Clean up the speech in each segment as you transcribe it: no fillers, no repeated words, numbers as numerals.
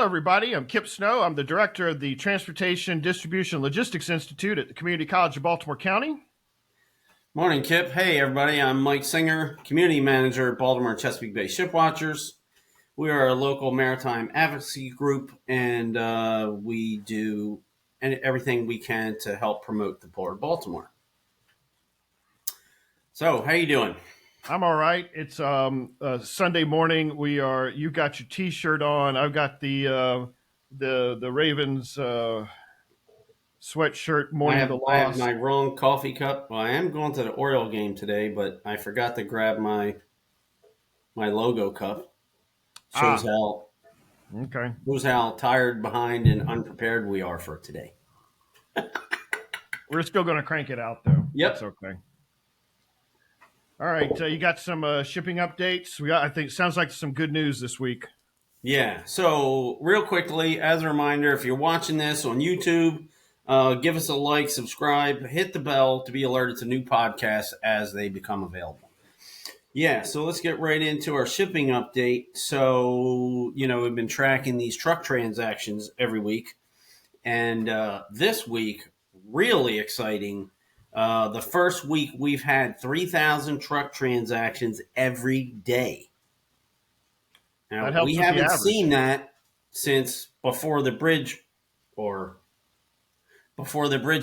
Hello, everybody. I'm Kipp Snow. I'm the director of the Transportation Distribution Logistics Institute at the Community College of Baltimore County. Morning, Kipp. Hey, everybody. I'm Mike Singer, community manager at Baltimore and Chesapeakebay Shipwatchers. We are a local maritime advocacy group, and we do everything we can to help promote the Port of Baltimore. So, how you doing? I'm all right. It's Sunday morning. You got your T-shirt on. I've got the Ravens sweatshirt. Mourning the loss. I have my wrong coffee cup. Well, I am going to the Oriole game today, but I forgot to grab my logo cup. Shows how tired, behind, and unprepared we are for today. We're still going to crank it out, though. Yep. That's okay. All right. You got some shipping updates. I think sounds like some good news this week. Yeah. So real quickly, as a reminder, if you're watching this on YouTube, give us a like, subscribe, hit the bell to be alerted to new podcasts as they become available. Yeah, so let's get right into our shipping update. So, we've been tracking these truck transactions every week. And this week, really exciting. The first week, we've had 3,000 truck transactions every day. Now, we haven't seen that since before the bridge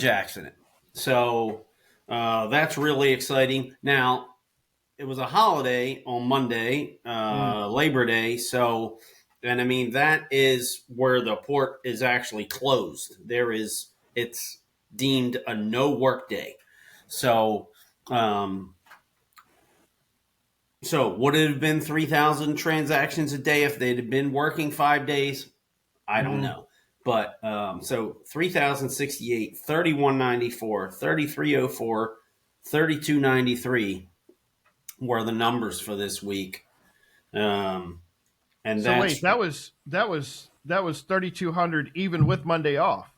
accident. So, that's really exciting. Now, it was a holiday on Monday, Labor Day. So, that is where the port is actually closed. It's deemed a no work day. So, would it have been 3,000 transactions a day if they'd have been working 5 days? I don't know. But, 3,068, 3,194, 3,304, 3,293. Were the numbers for this week, that was 3,200 even with Monday off.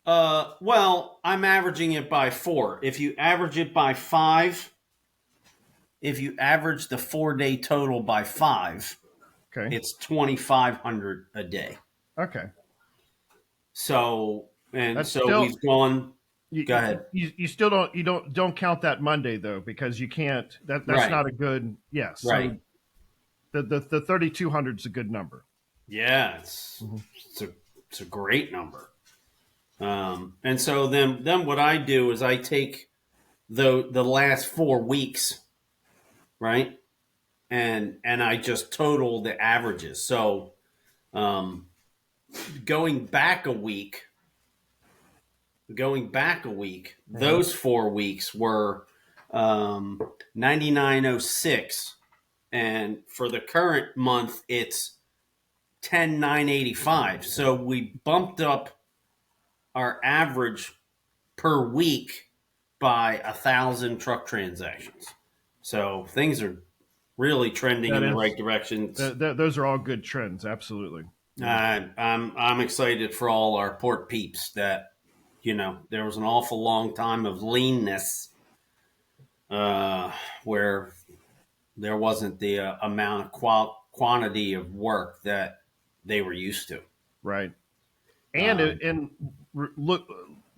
Well, I'm averaging it by 4. If you average it by 5, if you average the 4-day total by 5, okay, it's 2,500 a day. Okay. So we've gone. Go ahead. You still don't count that Monday though, because you can't. That's right. Not a good. Yes. Yeah, right. So the 3,200 is a good number. Yeah, it's a great number. And so then what I do is I take the last 4 weeks, right, and I just total the averages. So going back a week, those 4 weeks were 9,906, and for the current month, it's 10,985. So we bumped up our average per week by 1,000 truck transactions. So things are really trending in the right direction. Those are all good trends. Absolutely. I'm excited for all our port peeps that. There was an awful long time of leanness where there wasn't the amount of quantity of work that they were used to. Right. And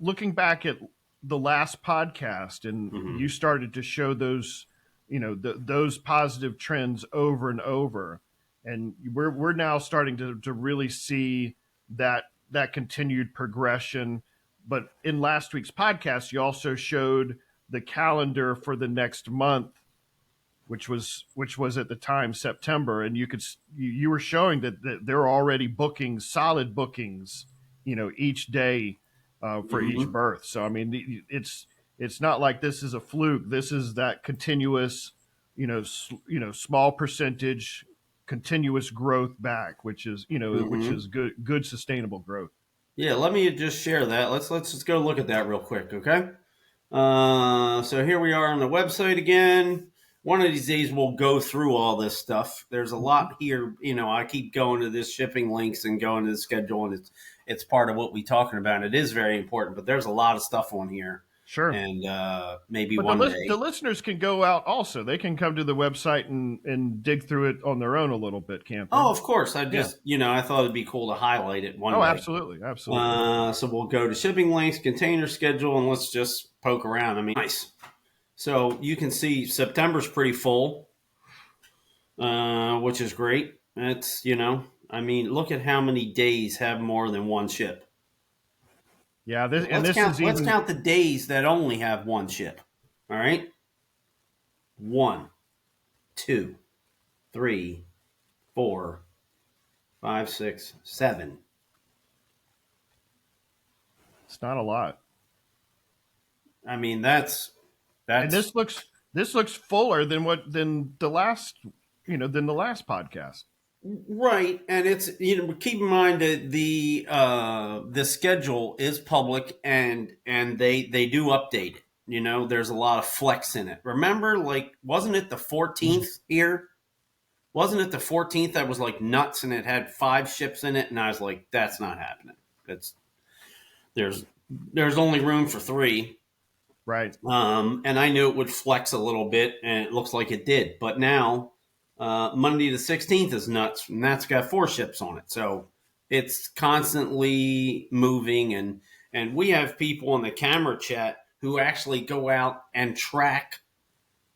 looking back at the last podcast, and you started to show those, those positive trends over and over, and we're now starting to really see that continued progression. But in last week's podcast, you also showed the calendar for the next month, which was at the time September, and you were showing that there are already solid bookings, each day for each berth. So it's not like this is a fluke. This is that continuous, small percentage, continuous growth back, which is which is good sustainable growth. Yeah, let me just share that. Let's just go look at that real quick, okay? So here we are on the website again. One of these days we'll go through all this stuff. There's a lot here. I keep going to this shipping links and going to the schedule, and it's part of what we're talking about. It is very important, but there's a lot of stuff on here. Sure. and maybe But one day. the listeners can go out also. They can come to the website and dig through it on their own a little bit, can't they? Oh, of course. I Yeah. just, I thought it'd be cool to highlight it one Oh, day. absolutely. Absolutely. So we'll go to shipping links, container schedule, and let's just poke around. I mean, nice. So you can see September's pretty full, which is great. It's, I mean, look at how many days have more than one ship. Yeah. Let's count the days that only have one ship. All right. 1, 2, 3, 4, 5, 6, 7. It's not a lot. I mean, that's And this looks fuller than the last podcast. right. And it's, keep in mind that the schedule is public, and they do update it. There's a lot of flex in it. Remember, like, wasn't it the 14th here? Wasn't it the 14th that was like nuts, and it had 5 ships in it? And I was like, that's not happening. There's only room for 3. Right. And I knew it would flex a little bit, and it looks like it did. But now, Monday the 16th is nuts, and that's got 4 ships on it. So it's constantly moving, and we have people in the camera chat who actually go out and track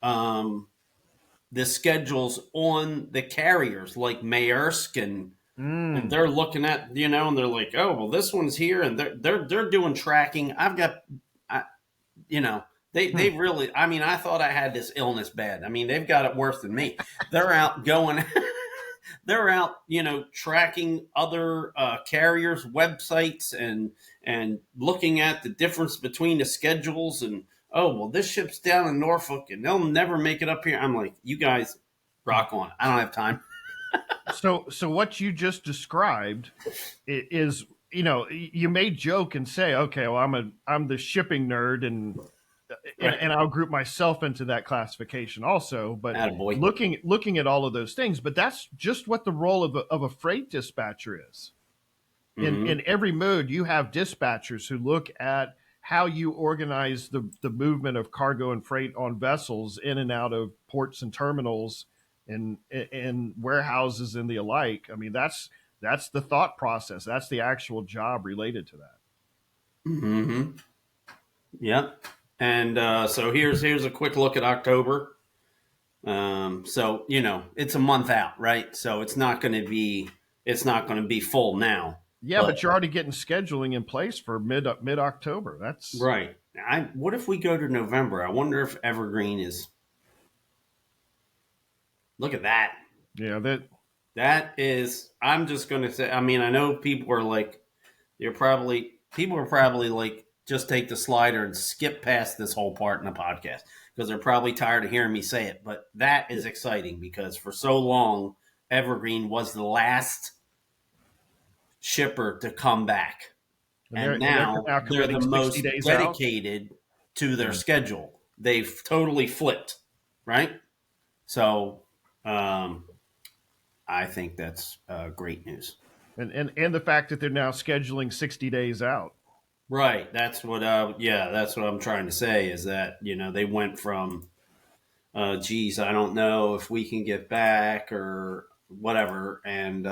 the schedules on the carriers like Maersk, and they're looking at, and they're like, oh, well, this one's here, and they're doing tracking. I've got, they really, I mean, I thought I had this illness bad. I mean, they've got it worse than me. They're out going, they're out, tracking other carriers' websites and looking at the difference between the schedules, and oh, well, this ship's down in Norfolk and they'll never make it up here. I'm like, you guys rock on. I don't have time. So what you just described is, you may joke and say, okay, well, I'm the shipping nerd, and I'll group myself into that classification also. But Attaboy. looking at all of those things, but that's just what the role of a freight dispatcher is. In every mode, you have dispatchers who look at how you organize the movement of cargo and freight on vessels in and out of ports and terminals and warehouses and the alike. I mean, that's the thought process. That's the actual job related to that. Mm-hmm. Yep. And so here's a quick look at October. So it's a month out, right? So it's not going to be full now. Yeah, but you're already getting scheduling in place for mid October. That's right. What if we go to November? I wonder if Evergreen is. Look at that. Yeah, that is. I'm just going to say. I mean, I know people are like, people are probably like, just take the slider and skip past this whole part in the podcast because they're probably tired of hearing me say it. But that is exciting because for so long, Evergreen was the last shipper to come back, and now they're the most dedicated to their schedule. They've totally flipped, right? So I think that's great news, and the fact that they're now scheduling 60 days out. Right. That's what. That's what I'm trying to say is that they went from, geez, I don't know if we can get back or whatever, and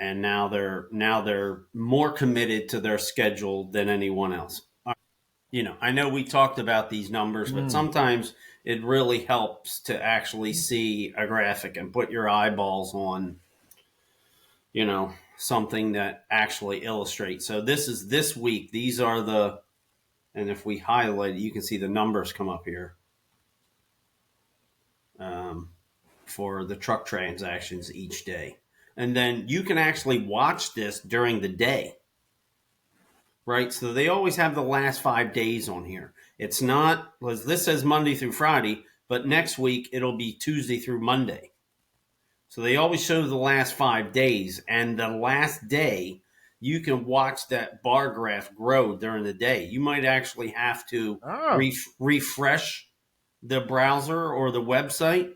now they're more committed to their schedule than anyone else. I know we talked about these numbers, but sometimes it really helps to actually see a graphic and put your eyeballs on, something that actually illustrates. So this is this week. These are and if we highlight it, you can see the numbers come up here for the truck transactions each day. And then you can actually watch this during the day, right? So they always have the last 5 days on here. It's not, this says Monday through Friday, but next week it'll be Tuesday through Monday. So they always show the last 5 days, and the last day you can watch that bar graph grow during the day. You might actually have to refresh the browser or the website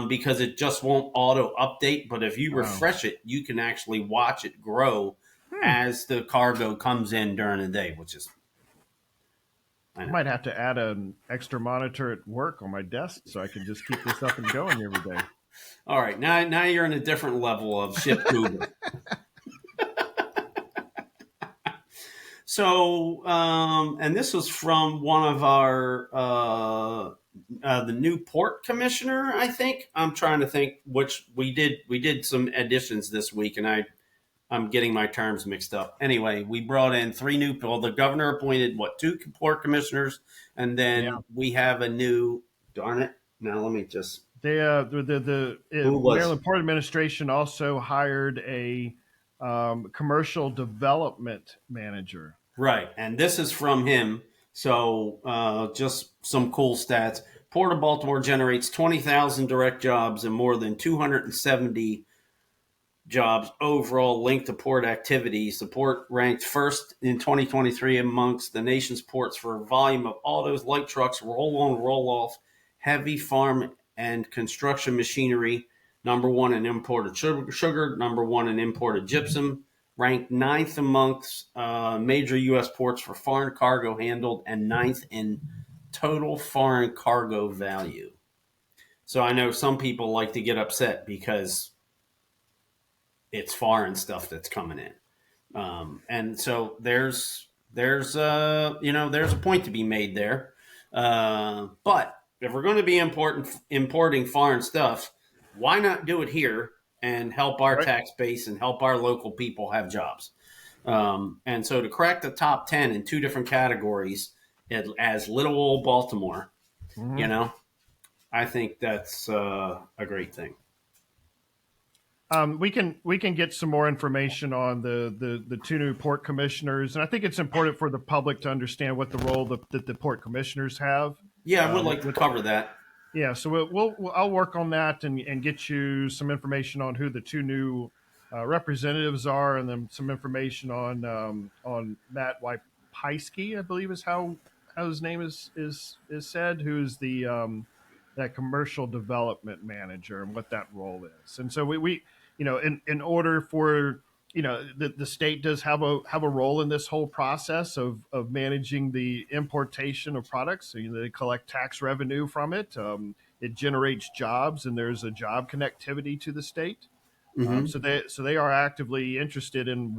because it just won't auto update. But if you refresh it, you can actually watch it grow as the cargo comes in during the day, which is I might have to add an extra monitor at work on my desk so I can just keep this up and going every day. All right, now you're in a different level of ship goober. So, and this was from one of our the new port commissioner. I think I'm trying to think which we did some additions this week, and I'm getting my terms mixed up. Anyway, we brought in 3 new people. The governor appointed 2 port commissioners, and then we have a new. Darn it! Now let me just. The Maryland Port Administration also hired a commercial development manager. Right, and this is from him. So just some cool stats. Port of Baltimore generates 20,000 direct jobs and more than 270 jobs overall linked to port activities. The port ranked first in 2023 amongst the nation's ports for volume of autos, light trucks, roll-on, roll-off, heavy farm and construction machinery. Number 1 in imported sugar, number 1 in imported gypsum, ranked 9th amongst major U.S. ports for foreign cargo handled, and 9th in total foreign cargo value. So I know some people like to get upset because it's foreign stuff that's coming in, and so there's a point to be made there. But if we're going to be importing foreign stuff, why not do it here and help our tax base and help our local people have jobs? And so to crack the top 10 in 2 different categories as little old Baltimore, I think that's a great thing. We can get some more information on the 2 new port commissioners, and I think it's important for the public to understand what the role that the port commissioners have. Yeah, I would like to cover that. Yeah, so I'll work on that and get you some information on who the 2 new representatives are, and then some information on Matt Wypieski, I believe is how his name is said, who's the that commercial development manager, and what that role is. And so we in order for the state does have a role in this whole process of managing the importation of products. So they collect tax revenue from it. It generates jobs, and there's a job connectivity to the state. Mm-hmm. So they are actively interested in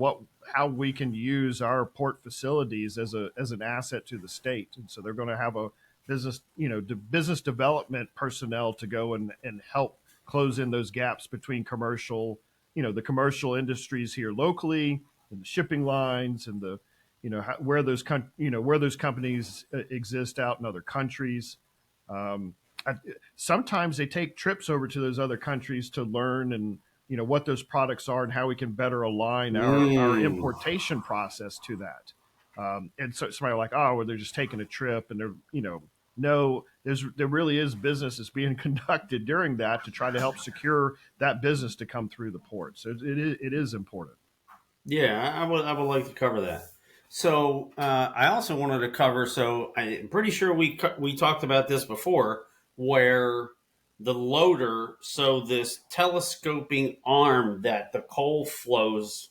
how we can use our port facilities as an asset to the state. And so they're going to have a business development personnel to go and help close in those gaps between the commercial industries here locally, and the shipping lines, and the where those companies exist out in other countries. Sometimes they take trips over to those other countries to learn and what those products are and how we can better align our importation process to that. And so somebody like, they're just taking a trip, and they're no, there really is business that's being conducted during that to try to help secure that business to come through the port. So it is important. Yeah, I would like to cover that. So I also wanted to cover. So I'm pretty sure we talked about this before, where the loader, so this telescoping arm that the coal flows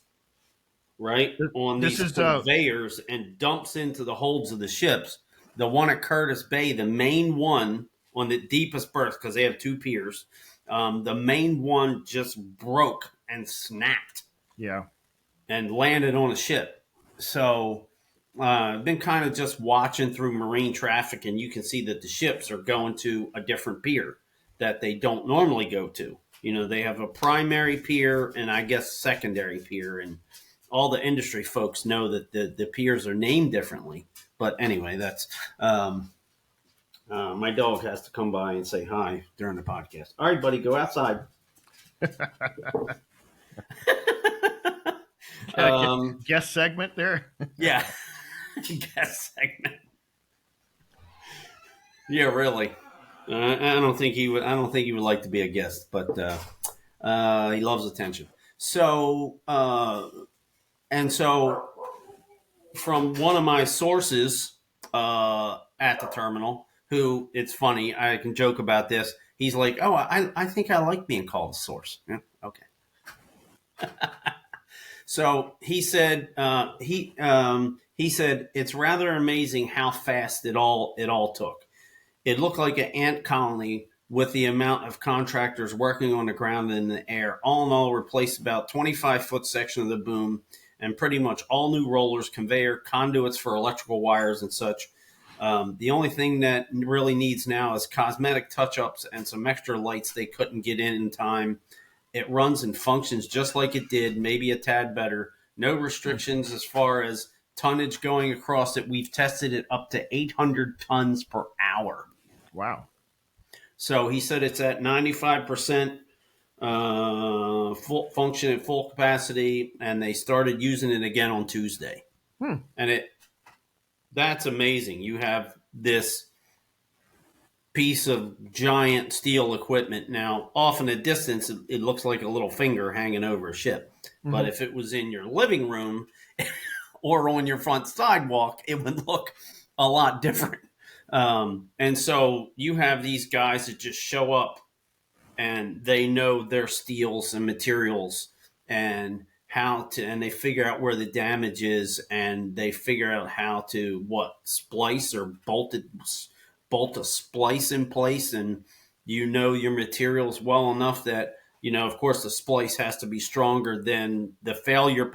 on these conveyors and dumps into the holds of the ships. The one at Curtis Bay, the main one on the deepest berth, because they have 2 piers, the main one just broke and snapped. Yeah. And landed on a ship. So I've been kind of just watching through marine traffic, and you can see that the ships are going to a different pier that they don't normally go to. They have a primary pier and I guess secondary pier, and all the industry folks know that the piers are named differently. But anyway, that's my dog has to come by and say hi during the podcast. All right, buddy, go outside. Guest segment there. Yeah, guest segment. Yeah, really. I don't think he would. I don't think he would like to be a guest, but he loves attention. So from one of my sources at the terminal, who, it's funny, I can joke about this. He's like, I think I like being called a source. Yeah, okay. So he said he said it's rather amazing how fast it all took. It looked like an ant colony with the amount of contractors working on the ground and in the air. All in all, replaced about 25-foot section of the boom and pretty much all new rollers, conveyor, conduits for electrical wires and such. The only thing that really needs now is cosmetic touch-ups and some extra lights they couldn't get in time. It runs and functions just like it did, maybe a tad better. No restrictions as far as tonnage going across it. We've tested it up to 800 tons per hour. Wow. So he said it's at 95% full function at full capacity, and they started using it again on Tuesday. And that's amazing. You have this piece of giant steel equipment. Now, off in a distance, it looks like a little finger hanging over a ship. Mm-hmm. But if it was in your living room or on your front sidewalk, it would look a lot different. And so you have these guys that just show up and they know their steels and materials and and they figure out where the damage is, and they figure out how to splice or bolt a splice in place, and you know your materials well enough that, of course the splice has to be stronger than the failure,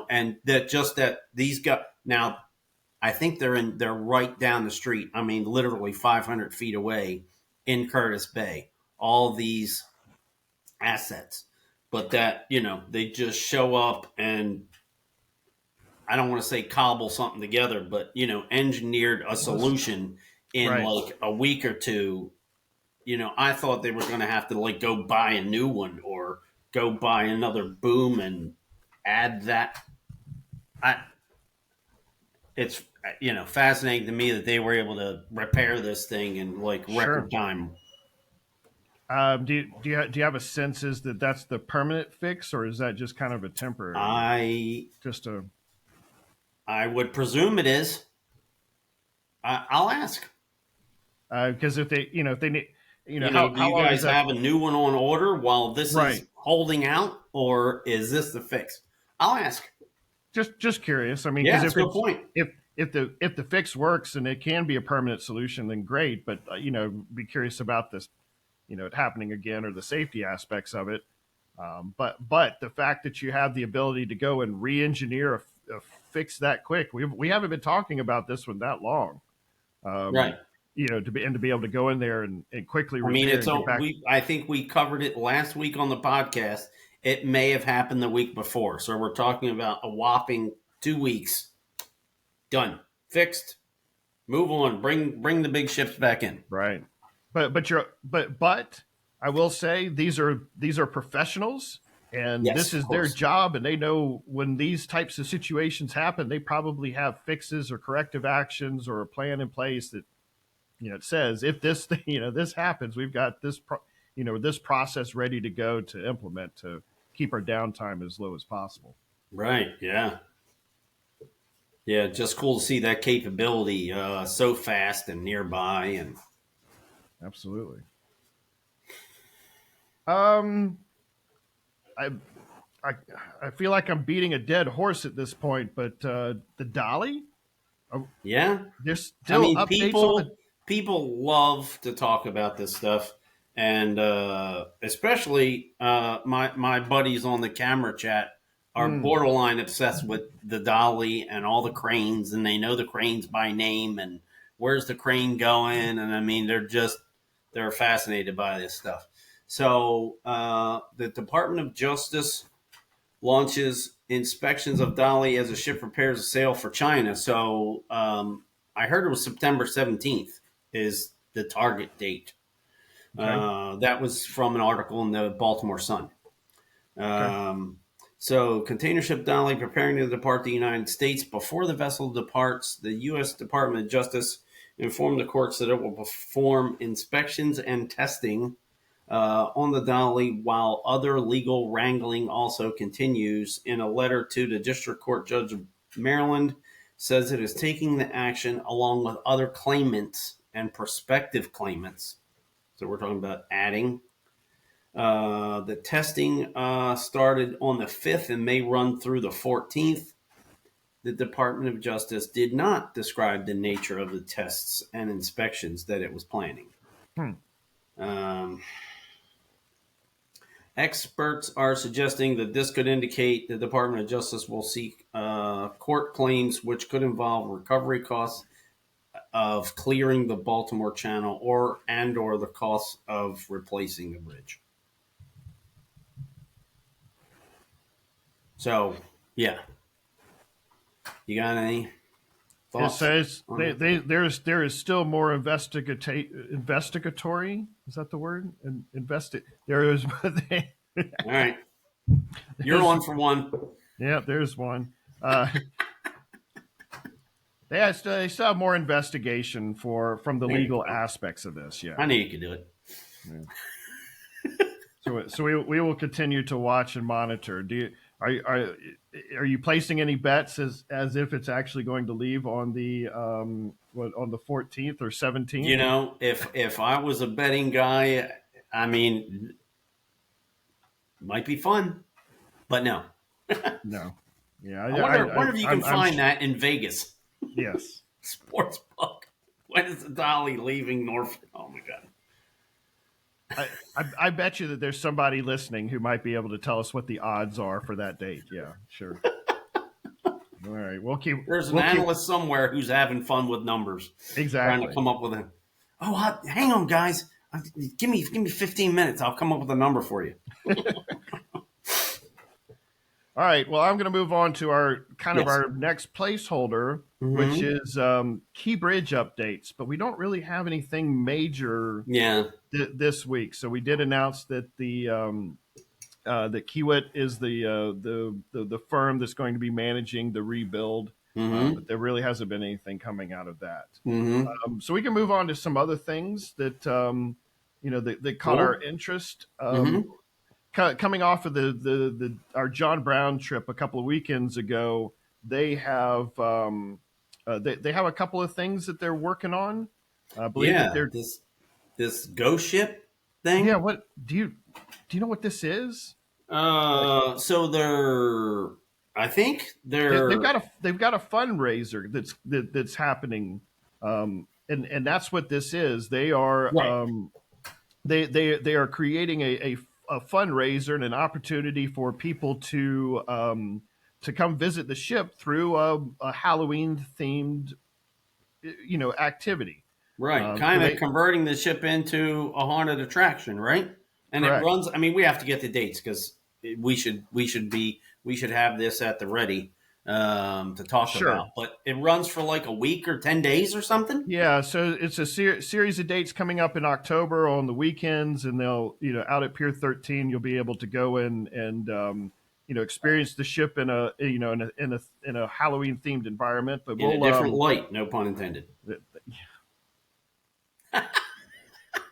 and that these guys now, I think they're right down the street. I mean, literally 500 feet away in Curtis Bay, all these assets, but that, they just show up and I don't want to say cobble something together, but, engineered a solution in like a week or two. I thought they were going to have to like go buy a new one or go buy another boom and add that. It's, fascinating to me that they were able to repair this thing in like record time. Do you have a sense is that's the permanent fix, or is that just kind of a temporary? I would presume it is. I'll ask. Because if they need, do you guys have a new one on order while this is holding out, or is this the fix? I'll ask. Just curious. I mean, yeah, that's a good point. If the fix works and it can be a permanent solution, then great. But be curious about this, it happening again, or the safety aspects of it. But the fact that you have the ability to go and re-engineer a fix that quick, we haven't been talking about this one that long, right? To be able to go in there and quickly. I mean, I think we covered it last week on the podcast. It may have happened the week before, so we're talking about a whopping 2 weeks. Done, fixed. Move on. Bring the big ships back in. Right. But I will say these are professionals, and this is their job, and they know when these types of situations happen, they probably have fixes or corrective actions or a plan in place that, it says if this this happens, we've got this this process ready to go to implement to keep our downtime as low as possible. Right. Yeah. Yeah. Just cool to see that capability so fast and nearby, and absolutely. I feel like I'm beating a dead horse at this point, but the Dali, there's still updates people love to talk about this stuff, and especially my buddies on the camera chat are borderline obsessed with the Dali and all the cranes, and they know the cranes by name and where's the crane going, and I mean they're fascinated by this stuff. So the Department of Justice launches inspections of Dali as a ship prepares to sail for China. So I heard it was September 17th is the target date. Okay. That was from an article in the Baltimore Sun. Okay. So container ship Dali preparing to depart the United States. Before the vessel departs, the U.S. Department of Justice informed the courts that it will perform inspections and testing on the Dali, while other legal wrangling also continues. In a letter to the District Court Judge of Maryland, says it is taking the action along with other claimants and prospective claimants. So we're talking about adding The testing started on the 5th and may run through the 14th. The Department of Justice did not describe the nature of the tests and inspections that it was planning. Um, Experts are suggesting that this could indicate the Department of Justice will seek court claims which could involve recovery costs of clearing the Baltimore Channel or the cost of replacing the bridge. So, yeah. You got any thoughts? It says there is still more investigatory. Is that the word? There is. All right. You're on for one. Yeah, there's one. They still have more investigation from the legal aspects of this. Yeah, I knew you could do it. Yeah. So we will continue to watch and monitor. Are you placing any bets as if it's actually going to leave on the 14th or 17th? You know, if I was a betting guy, I mean, might be fun, but no. No. Yeah, I wonder if you can find that in Vegas. Yes. Sports book. When is the Dali leaving Norfolk? Oh my God. I bet you that there's somebody listening who might be able to tell us what the odds are for that date. Yeah, sure. All right, There's an analyst somewhere who's having fun with numbers. Exactly. Trying to come up with a. Oh, hang on, guys. Give me 15 minutes. I'll come up with a number for you. All right. Well, I'm going to move on to our next placeholder, which is key bridge updates. But we don't really have anything major this week. So we did announce that that Kiewit is the firm that's going to be managing the rebuild. But there really hasn't been anything coming out of that. So we can move on to some other things that that caught our interest. Coming off of our John Brown trip a couple of weekends ago, they have they have a couple of things that they're working on. I believe that they're this Ghostship thing. Yeah, what do you know what this is? So they've got a fundraiser that's happening, and that's what this is. They are they are creating a fundraiser and an opportunity for people to come visit the ship through a Halloween themed activity. Right, kind of converting the ship into a haunted attraction, right? And correct. It runs. I mean, we have to get the dates because we should have this at the ready to talk about. But it runs for like a week or 10 days or something. Yeah, so it's a series of dates coming up in October on the weekends, and they'll out at Pier 13, you'll be able to go in and experience the ship in a Halloween themed environment, but in a different light, no pun intended.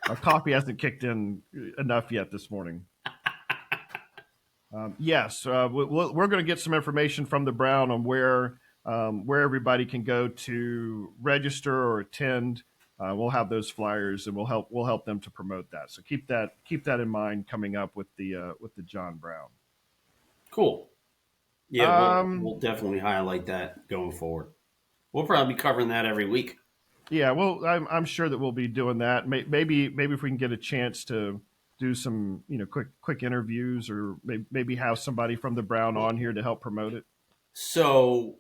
Our coffee hasn't kicked in enough yet this morning. Yes, we're going to get some information from the Brown on where everybody can go to register or attend. We'll have those flyers, and we'll help them to promote that. So keep that in mind coming up with the John Brown. Cool. Yeah, we'll definitely highlight that going forward. We'll probably be covering that every week. Yeah, well, I'm sure that we'll be doing that. Maybe if we can get a chance to do some quick interviews, or maybe have somebody from the Brown on here to help promote it. So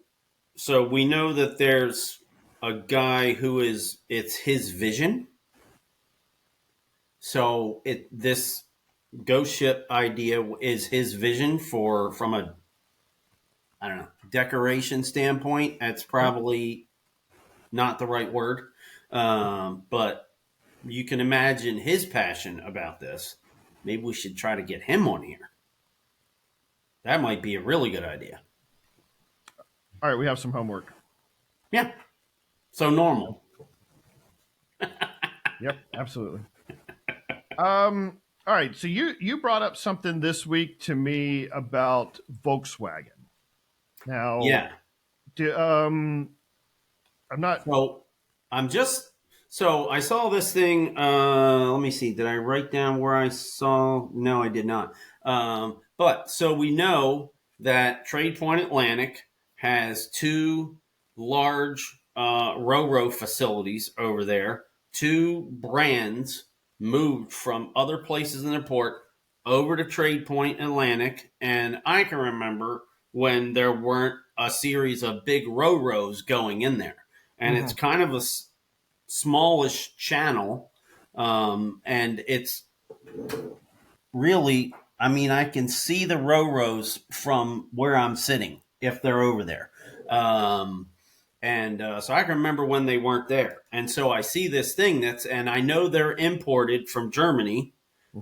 we know that there's a guy it's his vision. So this ghost ship idea is his vision from a, I don't know, decoration standpoint. That's probably not the right word. But you can imagine his passion about this. Maybe we should try to get him on here. That might be a really good idea. All right, we have some homework. Yeah. So normal. Yep, absolutely. All right, so you brought up something this week to me about Volkswagen. Now, yeah. I'm not. So I'm just So I saw this thing. Let me see. Did I write down where I saw? No, I did not. But so we know that Trade Point Atlantic has two large ro facilities over there. Two brands moved from other places in the port over to Trade Point Atlantic, and I can remember when there weren't a series of big ro going in there, and it's kind of a smallish channel, and it's really, I mean, I can see the ro from where I'm sitting if they're over there. And so I can remember when they weren't there. And so I see this thing and I know they're imported from Germany.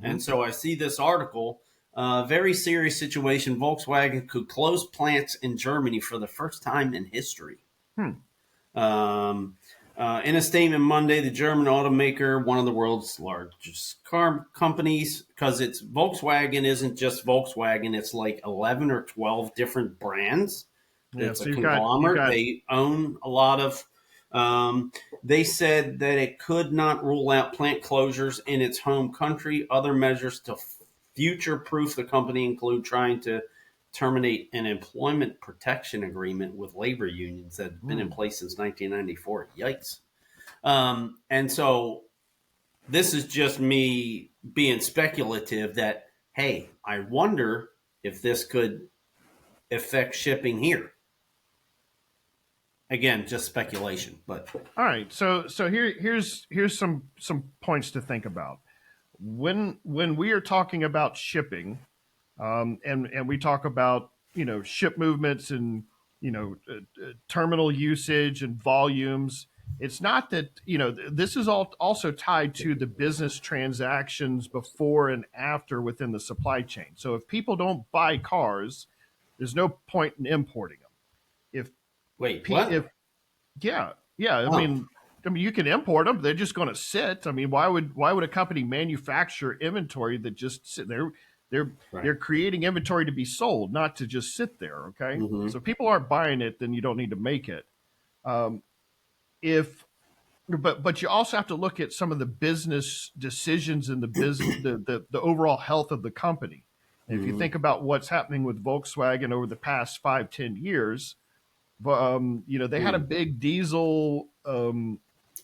And so I see this article, very serious situation. Volkswagen could close plants in Germany for the first time in history. In a statement Monday, the German automaker, one of the world's largest car companies, because it's Volkswagen isn't just Volkswagen, it's like 11 or 12 different brands. Yeah, it's so a conglomerate. They own a lot of. They said that it could not rule out plant closures in its home country. Other measures to future-proof the company include trying to terminate an employment protection agreement with labor unions that have been in place since 1994. Yikes. And so this is just me being speculative that, hey, I wonder if this could affect shipping here. Again, just speculation, but all right. So here's some points to think about. When we are talking about shipping, and we talk about ship movements and terminal usage and volumes. It's not that this is also tied to the business transactions before and after within the supply chain. So if people don't buy cars, there's no point in importing them. Yeah. I mean, you can import them. They're just going to sit. I mean, why would a company manufacture inventory that just sit there? They're creating inventory to be sold, not to just sit there. Okay, so if people aren't buying it, then you don't need to make it. But you also have to look at some of the business decisions and the overall health of the company. And if you think about what's happening with Volkswagen over the past 5-10 years, they had a big diesel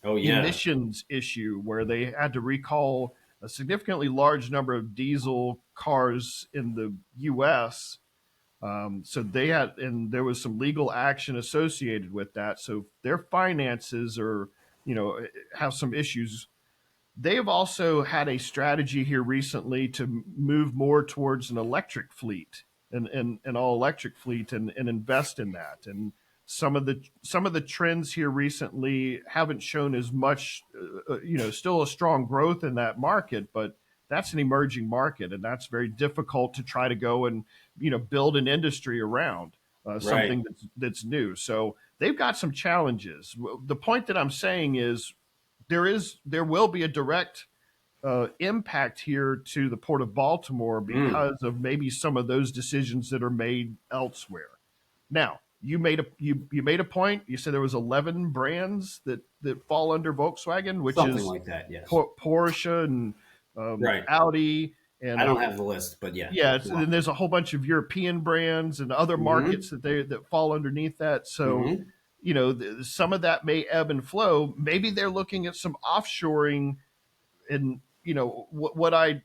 emissions issue where they had to recall a significantly large number of diesel cars in the U.S. So there was some legal action associated with that. So their finances have some issues. They've also had a strategy here recently to move more towards an electric fleet, an all electric fleet, and invest in that. And some of the trends here recently haven't shown as much, still a strong growth in that market, but that's an emerging market, and that's very difficult to try to go and build an industry around something that's new. So they've got some challenges. The point that I'm saying is there will be a direct impact here to the Port of Baltimore because of maybe some of those decisions that are made elsewhere. Now, you made a point. You said there was 11 brands that fall under Volkswagen, which something is like that. Yes, Porsche and Audi. And I don't have the list, but yeah. And there's a whole bunch of European brands and other markets that fall underneath that. So, some of that may ebb and flow. Maybe they're looking at some offshoring. And what I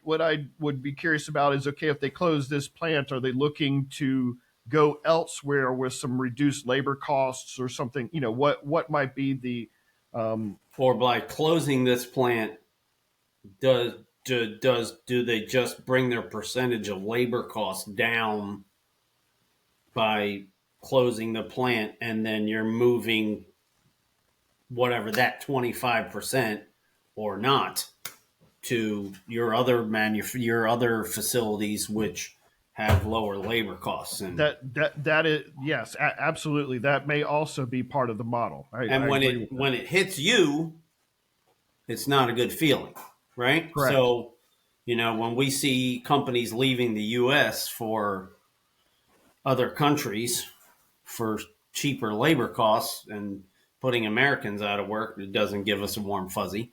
would be curious about is, okay, if they close this plant, are they looking to go elsewhere with some reduced labor costs or something? What might be the or by closing this plant, do they just bring their percentage of labor costs down by closing the plant, and then you're moving whatever that 25% or not to your other facilities which have lower labor costs? And that is, yes, absolutely, that may also be part of the model. When it hits you, it's not a good feeling, right? Correct. So when we see companies leaving the U.S. for other countries for cheaper labor costs, and putting Americans out of work, it doesn't give us a warm fuzzy.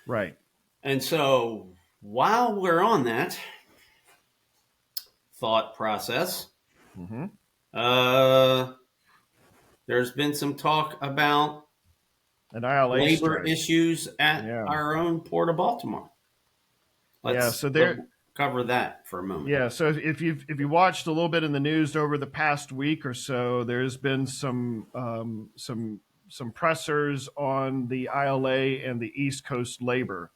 Right. And so while we're on that thought process, Mm-hmm. there's been some talk about An ILA labor strike. issues at Yeah. our own Port of Baltimore. Let's So there. cover that for a moment. Yeah. So if you watched a little bit in the news over the past week or so, there's been some pressers on the ILA and the East Coast labor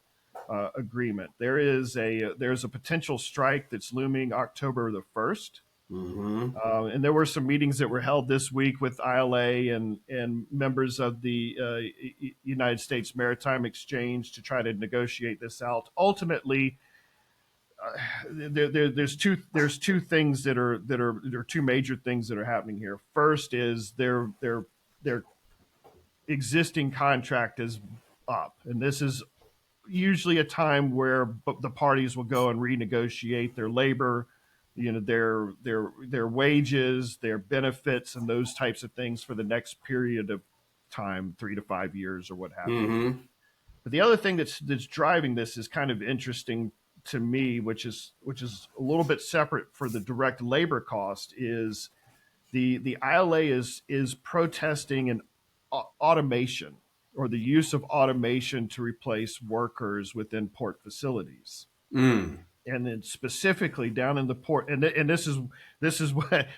agreement. There's a potential strike that's looming October the 1st. Mm-hmm. And there were some meetings that were held this week with ILA and members of the United States Maritime Exchange to try to negotiate this out. Ultimately, there's two things that are two major things that are happening here. First is their existing contract is up, and this is usually a time where the parties will go and renegotiate their labor, their wages, their benefits, and those types of things for the next period of time, 3 to 5 years or what have you. Mm-hmm. But the other thing that's driving this is kind of interesting to me, which is a little bit separate for the direct labor cost, is the ILA is protesting an automation, or the use of automation to replace workers within port facilities. Mm. And then specifically down in the port, and this is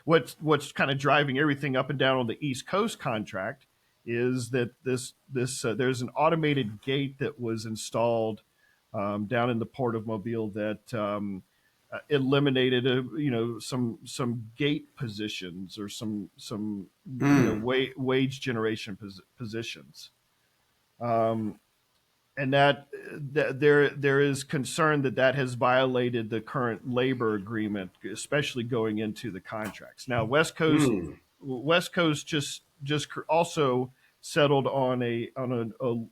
what's kind of driving everything up and down on the East Coast contract, is that there's an automated gate that was installed down in the Port of Mobile that eliminated some gate positions or some wage generation positions. And that there is concern that has violated the current labor agreement, especially going into the contracts. Now, West Coast just also settled on a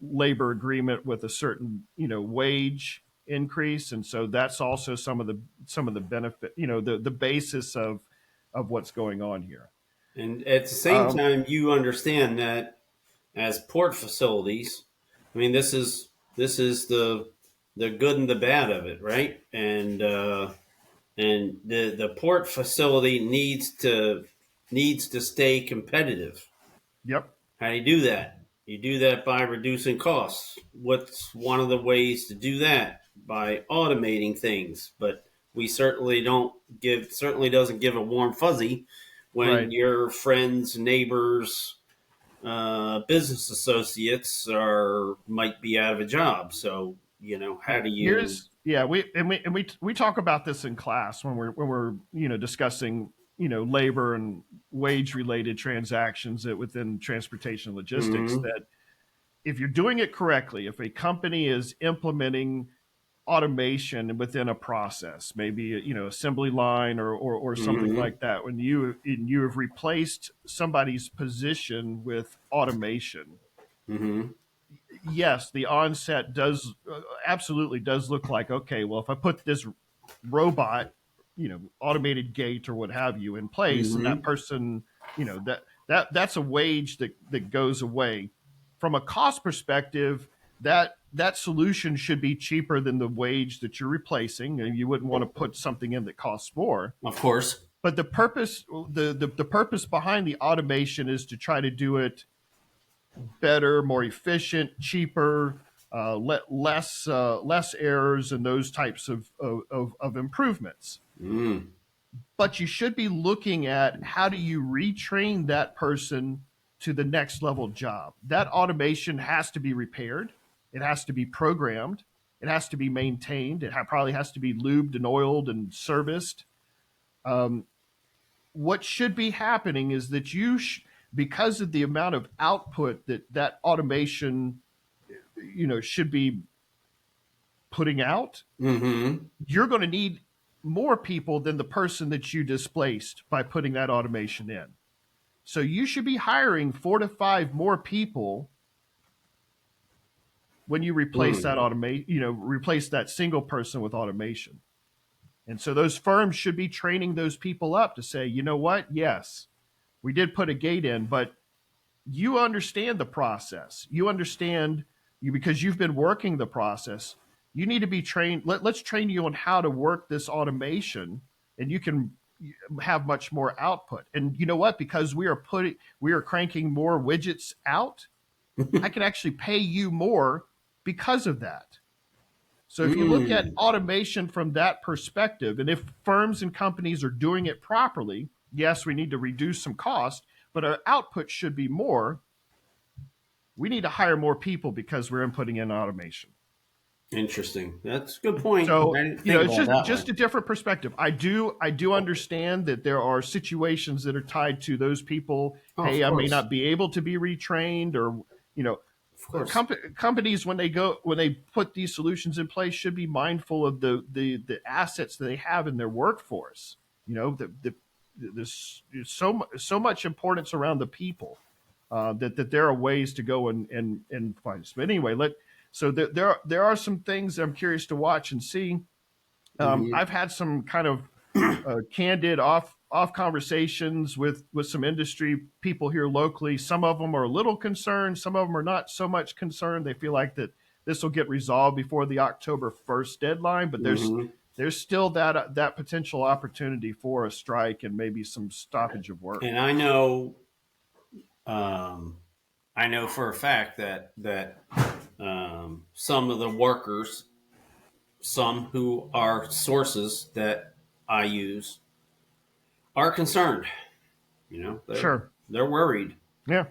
labor agreement with a certain wage increase, and so that's also some of the benefit, the basis of what's going on here. And at the same time, you understand that as port facilities, I mean, this is the good and the bad of it, right? And the port facility needs to stay competitive. Yep. How do you do that? You do that by reducing costs. What's one of the ways to do that? By automating things. But we certainly doesn't give a warm fuzzy when Right. your friends, neighbors, business associates might be out of a job. So how do you? We talk about this in class when we're discussing labor and wage related transactions within transportation logistics. Mm-hmm. That if you're doing it correctly, if a company is implementing automation within a process, maybe assembly line or something Mm-hmm. like that, when you have replaced somebody's position with automation, Mm-hmm. yes, the onset does absolutely does look like, okay, well, if I put this robot, automated gate or what have you in place, Mm-hmm. and that person, that's a wage that goes away. From a cost perspective, that solution should be cheaper than the wage that you're replacing, and you wouldn't want to put something in that costs more. Of course. But the purpose behind the automation is to try to do it better, more efficient, cheaper, less errors, and those types of improvements. Mm. But you should be looking at how do you retrain that person to the next level job. That automation has to be repaired. It has to be programmed. It has to be maintained. It probably has to be lubed and oiled and serviced. What should be happening is that because of the amount of output that automation should be putting out, Mm-hmm. you're going to need more people than the person that you displaced by putting that automation in. So you should be hiring 4 to 5 more people when you replace that replace that single person with automation. And so those firms should be training those people up to say, you know what? Yes, we did put a gate in, but you understand the process. You understand because you've been working the process. You need to be trained. Let's train you on how to work this automation, and you can have much more output. And you know what? Because we are cranking more widgets out, I can actually pay you more because of that. So if you look at automation from that perspective, and if firms and companies are doing it properly, yes, we need to reduce some cost, but our output should be more. We need to hire more people because we're inputting in automation. Interesting. That's a good point. So, I didn't think it's about just that a different perspective. I do understand that there are situations that are tied to those people. Oh, Hey, of I may course. not be able to be retrained, or Of course. companies when they put these solutions in place should be mindful of the assets that they have in their workforce. There's so much importance around the people that there are ways to go and find this. But anyway, there are some things I'm curious to watch and see. I've had some kind of candid off conversations with some industry people here locally. Some of them are a little concerned. Some of them are not so much concerned. They feel like that this will get resolved before the October 1st deadline, but there's still that potential opportunity for a strike and maybe some stoppage of work. And I know for a fact that some of the workers, some who are sources that I use, are concerned. They're worried. Yeah.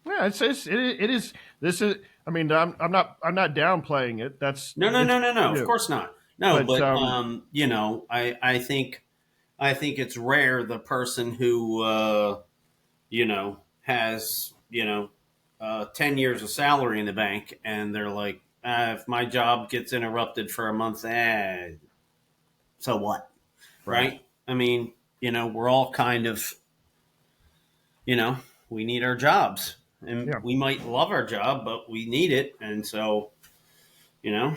Yeah, it is. This is. I mean, I'm not downplaying it. That's No. Of course not. No, but I think it's rare the person who has 10 years of salary in the bank, and they're like, if my job gets interrupted for a month, so what, right? I mean, we're all kind of, we need our jobs, and we might love our job, but we need it, and so, No,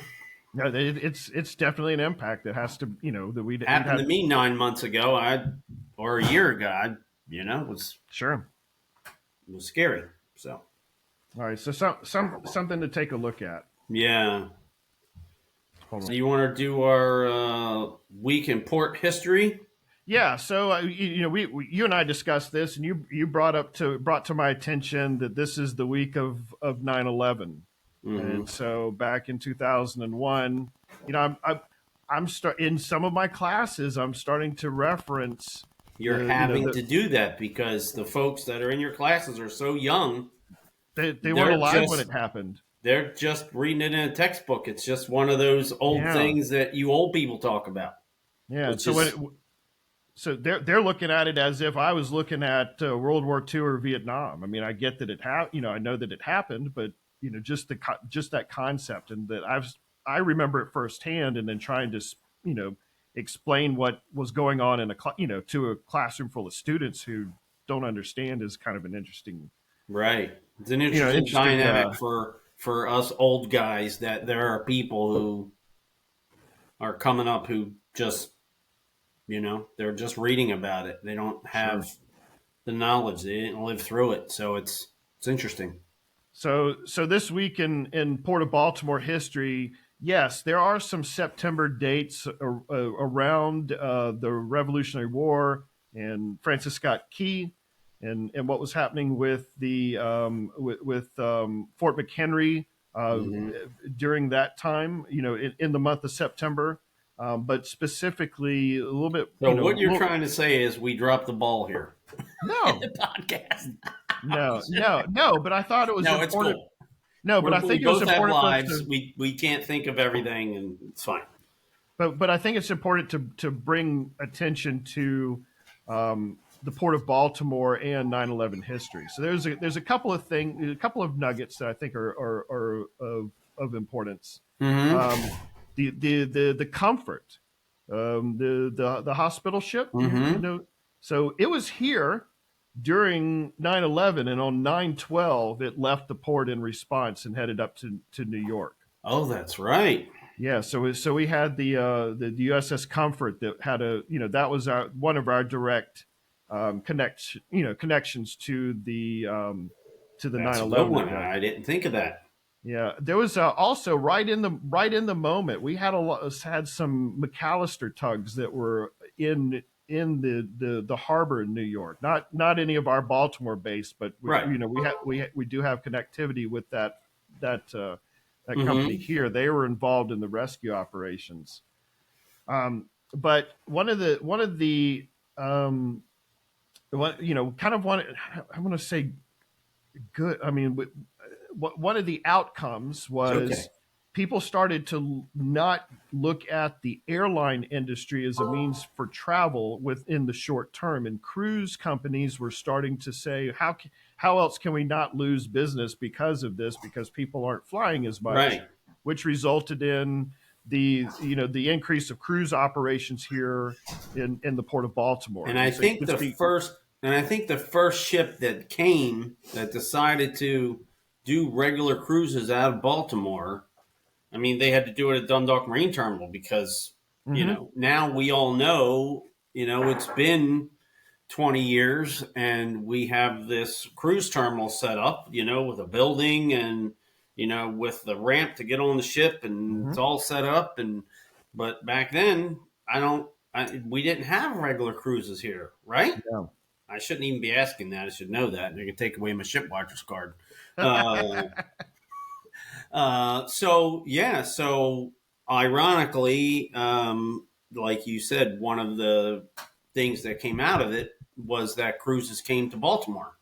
it's definitely an impact that has to, that we'd happened to me 9 months ago, or a year ago, it was sure. It was scary. So, all right, so something to take a look at. Yeah. So you want to do our week in port history? Yeah. So you and I discussed this, and you brought to my attention that this is the week of 9/11, and so back in 2001, I'm in some of my classes, I'm starting to reference. You're having to do that because the folks that are in your classes are so young. They weren't alive when it happened. They're just reading it in a textbook. It's just one of those old things that you old people talk about. Yeah. So they're looking at it as if I was looking at World War II or Vietnam. I mean, I get that I know that it happened, but just that concept, and that I remember it firsthand, and then trying to explain what was going on in to a classroom full of students who don't understand is kind of an interesting. Right. It's an interesting dynamic for us old guys, that there are people who are coming up who just, they're just reading about it. They don't have the knowledge. They didn't live through it. So it's interesting. So this week in Port of Baltimore history, yes, there are some September dates around the Revolutionary War and Francis Scott Key, and what was happening with the Fort McHenry during that time, in the month of September, but specifically a little bit. So what you're trying to say is we dropped the ball here. No, in the podcast. No. But I thought it was important. It's cool. No, but I think it was important. Have lives. We can't think of everything, and it's fine. But I think it's important to bring attention to the Port of Baltimore and 9/11 history. So there's a couple of things, a couple of nuggets that I think are of importance. The comfort, the hospital ship. So it was here during 9/11, and on 9/12 it left the port in response and headed up to New York. Oh, that's right. Yeah, so we had the USS Comfort that had that was one of our direct connections to the That's a good 9/11 one. event. I didn't think of that. Yeah, there was also right in the moment we had some McAllister tugs that were in the harbor in New York. Not any of our Baltimore base, but Right. we do have connectivity with that company Mm-hmm. here. They were involved in the rescue operations. But one of the kind of one I want to say good. I mean, one of the outcomes Okay. was people started to not look at the airline industry as a means for travel within the short term, and cruise companies were starting to say, how else can we not lose business because of this? Because people aren't flying as much, Right. which resulted in the increase of cruise operations here in the Port of Baltimore. And I And so you think can the speak. first ship that came that decided to do regular cruises out of Baltimore, I mean, they had to do it at Dundalk Marine Terminal because, Mhm. now we all know, it's been 20 years and we have this cruise terminal set up, with a building and, with the ramp to get on the ship and it's Mhm. all set up. But back then, we didn't have regular cruises here, right? Yeah. I shouldn't even be asking that. I should know that. They can take away my shipwatcher's card. So ironically, like you said, one of the things that came out of it was that cruises came to Baltimore.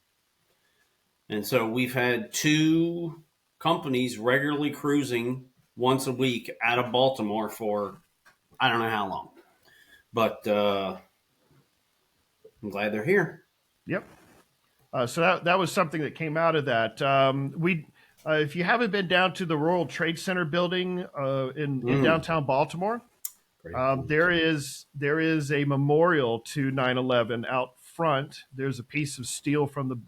And so we've had two companies regularly cruising once a week out of Baltimore for I don't know how long. But I'm glad they're here. Yep. So that was something that came out of that. If you haven't been down to the World Trade Center building in downtown Baltimore, Great point. there is a memorial to 9/11 out front. There's a piece of steel from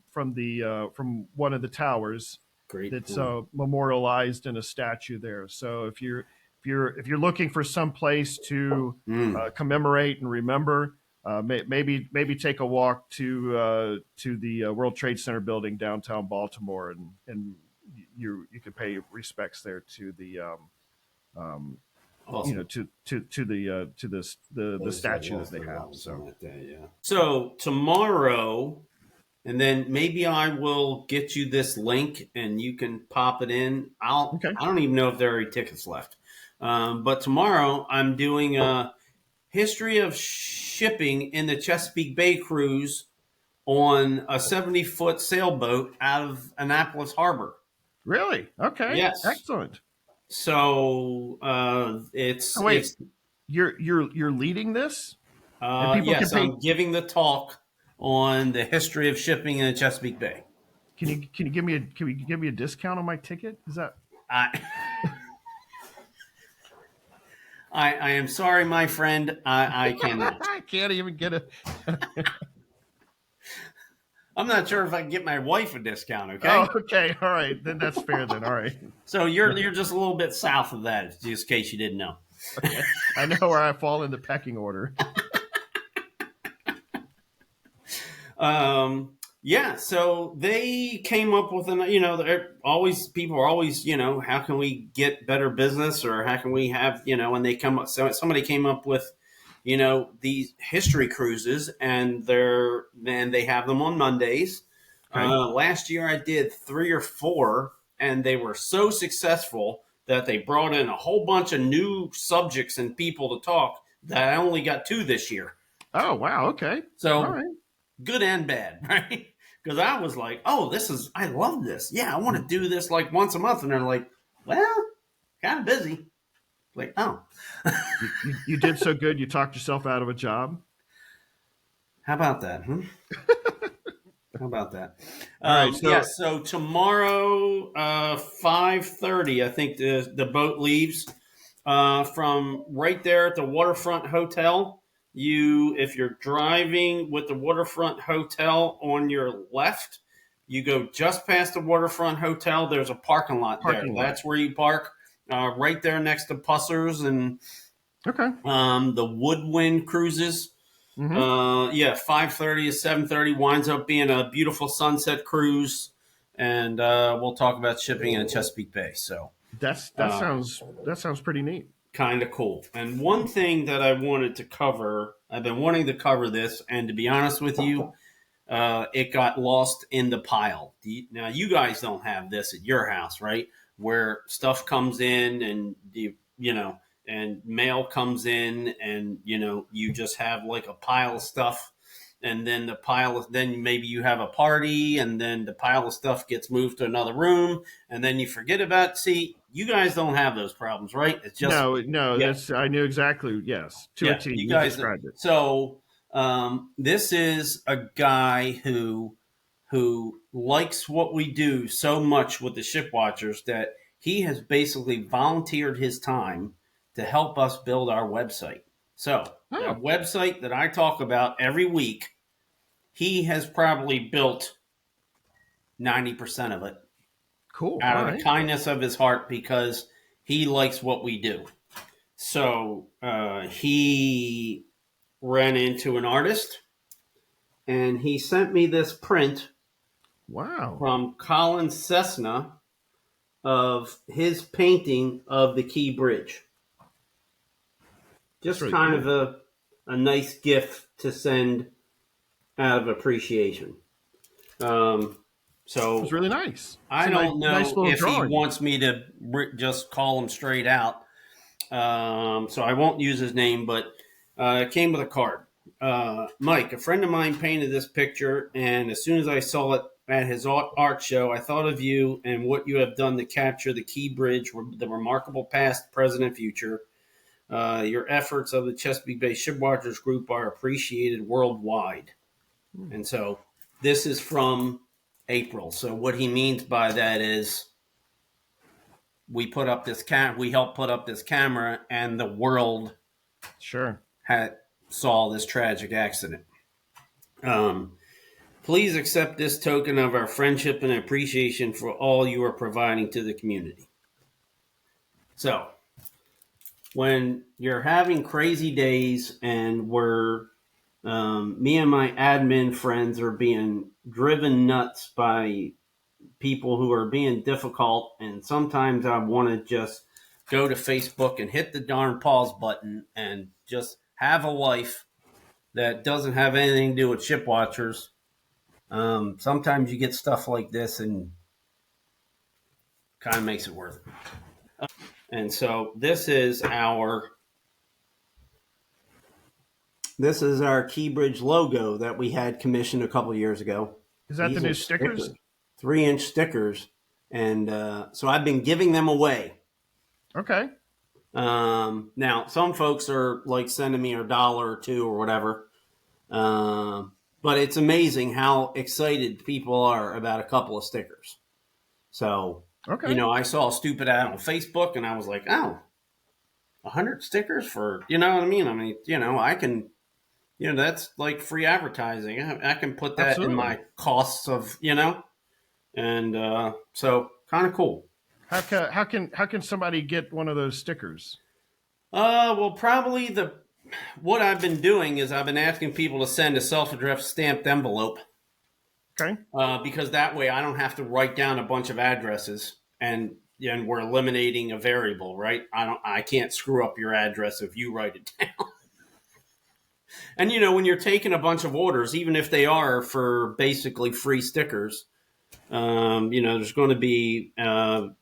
one of the towers Great that's point. memorialized in a statue there. So if you're looking for some place to commemorate and remember, maybe take a walk to the World Trade Center building downtown Baltimore, and you could pay respects there to the Awesome. the Those that statue that lost they their have. lives on So that day, yeah. So tomorrow, and then maybe I will get you this link and you can pop it in. okay, I don't even know if there are any tickets left. But tomorrow I'm doing a history of shipping in the Chesapeake Bay cruise on a 70-foot sailboat out of Annapolis Harbor. really, okay, Yes. excellent. So Oh, wait, you're leading this, and people can yes, pay. I'm giving the talk on the history of shipping in the Chesapeake Bay. Can you give me a discount on my ticket? Is that? I I am sorry, my friend. I cannot. I can't even get a. I'm not sure if I can get my wife a discount. Oh, Okay, okay, all right, then that's fair. Then all right, so you're just a little bit south of that, just in case you didn't know. okay. I know where I fall in the pecking order. Yeah, so they came up with people are always, how can we get better business or how can we have, and they come up, so somebody came up with, these history cruises and they have them on Mondays. Okay. Last year I did 3 or 4 and they were so successful that they brought in a whole bunch of new subjects and people to talk that I only got 2 this year. Oh wow. Okay. All So right. good and bad, right? Because I was like, oh, I love this. Yeah, I want to do this like once a month. And they're like, well, kind of busy. Like, oh, You did so good. You talked yourself out of a job. how about that? How about that? All right. Yeah, So so tomorrow, 5:30, I think the boat leaves from right there at the Waterfront Hotel. If you're driving with the Waterfront Hotel on your left, you go just past the Waterfront Hotel. There's a parking lot there. parking lot. That's where you park, right there next to Pussers and Okay. the Woodwind Cruises. Yeah, 5:30 to 7:30 winds up being a beautiful sunset cruise, and we'll talk about shipping in Chesapeake Bay. So that sounds pretty neat. Kind of cool. And one thing that I wanted to cover, I've been wanting to cover this, and to be honest with you, it got lost in the pile. Now, you guys don't have this at your house, right? Where stuff comes in and, and mail comes in and, you just have like a pile of stuff. And then then maybe you have a party and then the pile of stuff gets moved to another room and then you forget about it. See, you guys don't have those problems, right? It's just no. That's I knew exactly. Yes, to a T. You guys described it. So this is a guy who likes what we do so much with the Shipwatchers that he has basically volunteered his time to help us build our website. So the website that I talk about every week, he has probably built 90% of it. Cool. Out of the kindness of his heart because he likes what we do. So he ran into an artist and he sent me this print from Colin Cessna of his painting of the Key Bridge. Just really kind cool. Of a nice gift to send out of appreciation. So it was really nice. I don't know if he wants me to just call him straight out. So I won't use his name, but it came with a card. Mike, a friend of mine painted this picture, and as soon as I saw it at his art show, I thought of you and what you have done to capture the Key Bridge, the remarkable past, present, and future. Your efforts of the Chesapeake Bay Shipwatchers Group are appreciated worldwide. And so this is from April. So what he means by that is we put up this we helped put up this camera, and the world saw this tragic accident. Please accept this token of our friendship and appreciation for all you are providing to the community. So when you're having crazy days and me and my admin friends are being driven nuts by people who are being difficult, and sometimes I want to just go to Facebook and hit the darn pause button and just have a life that doesn't have anything to do with Shipwatchers. Sometimes you get stuff like this and kind of makes it worth it. And so this is our Key Bridge logo that we had commissioned a couple years ago. Is that the new stickers? 3-inch stickers. And so I've been giving them away. Okay. Now, some folks are like sending me $1 or $2 or whatever. But it's amazing how excited people are about a couple of stickers. So, I saw a stupid ad on Facebook and I was like, 100 stickers for, you know what I mean? I mean, I can, that's like free advertising. I can put that in my costs of, and so kind of cool. How can somebody get one of those stickers? Well, probably what I've been doing is I've been asking people to send a self-addressed stamped envelope. Okay. Because that way I don't have to write down a bunch of addresses and we're eliminating a variable, right? I can't screw up your address if you write it down. And when you're taking a bunch of orders, even if they are for basically free stickers, there's going to be an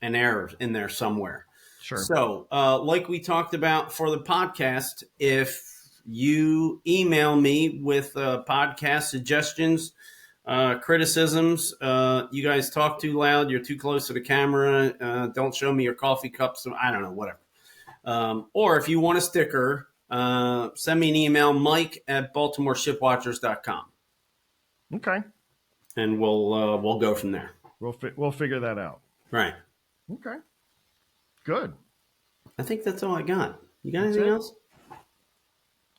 error in there somewhere. Sure. So, like we talked about for the podcast, if you email me with podcast suggestions, criticisms, you guys talk too loud, you're too close to the camera, don't show me your coffee cups, I don't know, whatever. Or if you want a sticker, send me an email, mike@baltimoreshipwatchers.com. Okay. And we'll go from there. We'll figure that out. Right. Okay. Good. I think that's all I got. You got anything else?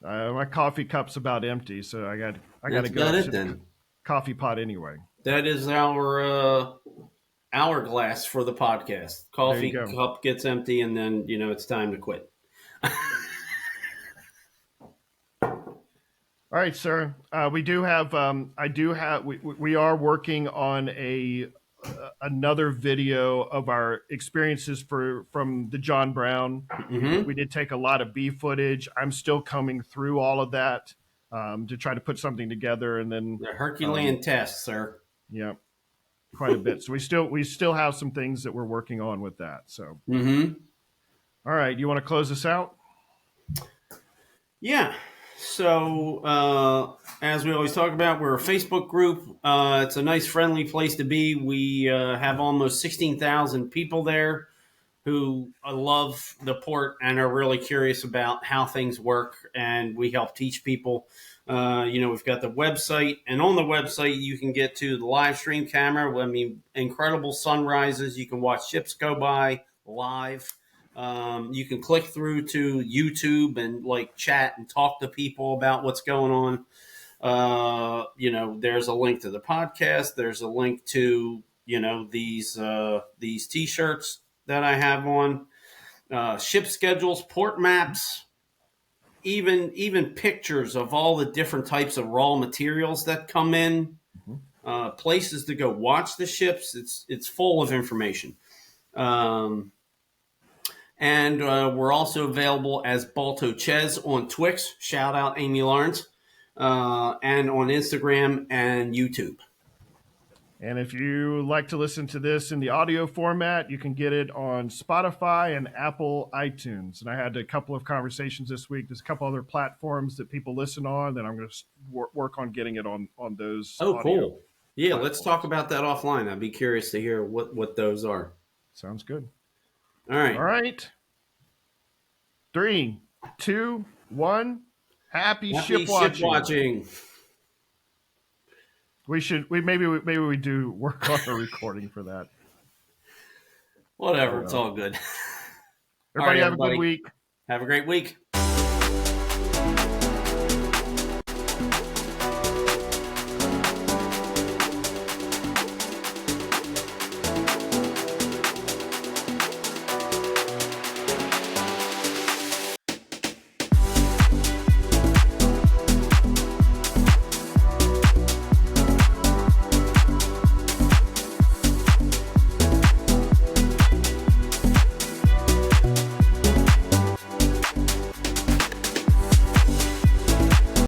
My coffee cup's about empty, so I got to go to the coffee pot anyway. That is our hourglass for the podcast. Coffee cup gets empty, and then it's time to quit. All right, sir. We do have. We are working on another video of our experiences from the John Brown. We did take a lot of B footage. I'm still coming through all of that to try to put something together, and then The Herculean test, sir. yeah, quite a bit. So we still have some things that we're working on with that. So all right, you want to close this out? Yeah. So, as we always talk about, we're a Facebook group. It's a nice, friendly place to be. We have almost 16,000 people there who love the port and are really curious about how things work. And we help teach people. We've got the website, and on the website, you can get to the live stream camera. I mean, incredible sunrises. You can watch ships go by live. You can click through to YouTube and like chat and talk to people about what's going on. There's a link to the podcast. There's a link to these T-shirts that I have on, ship schedules, port maps, even pictures of all the different types of raw materials that come in, places to go watch the ships. It's full of information. And we're also available as Balto Ches on Twix. Shout out Amy Lawrence. And on Instagram and YouTube. And if you like to listen to this in the audio format, you can get it on Spotify and Apple iTunes. And I had a couple of conversations this week. There's a couple other platforms that people listen on that I'm going to work on getting it on those. Oh, cool. Yeah, platforms. Let's talk about that offline. I'd be curious to hear what those are. Sounds good. All right. All right. 3, 2, 1. Happy shipwatching. Maybe we do work on a recording for that. Whatever, it's all good. Everybody have a good week. Have a great week.